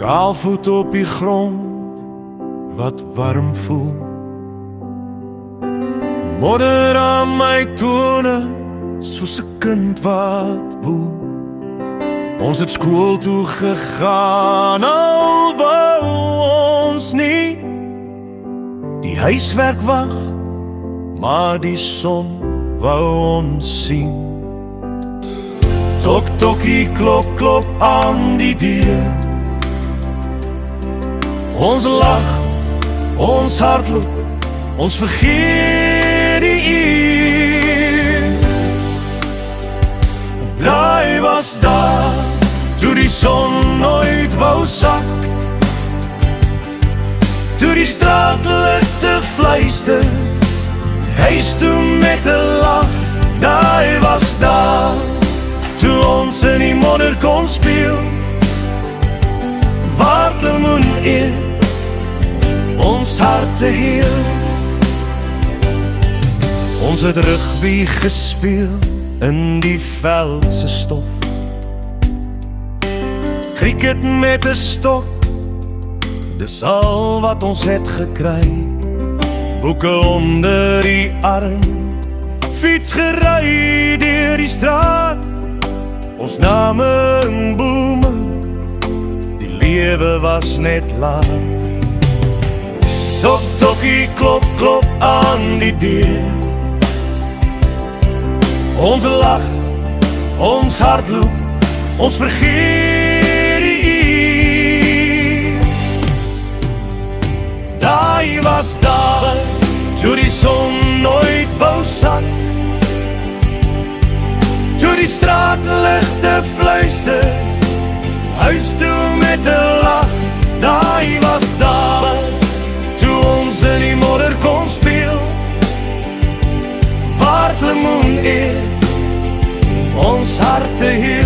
Kaalvoet op die grond wat warm voel, modder aan my tone soos 'n kind wat woel. Ons het skool toe gegaan, al wou ons nie die huiswerk wag, maar die son wou ons sien. Tok tokkie klop klop aan die deur, ons lag, ons hardloop, ons vergeet die uur. Daai was daar, toe die son nooit wou sak, toe die straatligte fluister, huis toe met 'n lach. Daai was daar, toe ons in die modder kon speel, waar lemoen eet, ons harte heel. Ons het rugby gespeel in die veldse stof, cricket met 'n stok, dis al wat ons het gekry. Boeke onder die arm, fiets gery deur die straat, ons name in bome, die lewe was net laat. Tok tokkie klop klop aan die deur, ons lag, ons hardloop, ons vergeet die uur. Daai was daar, toe die son nooit wou sak, toe die straatligte fluister, huis toe met 'n lach. Daai was daar, toe ons in die modder kon speel, waar lemoen eet, ons harte heel.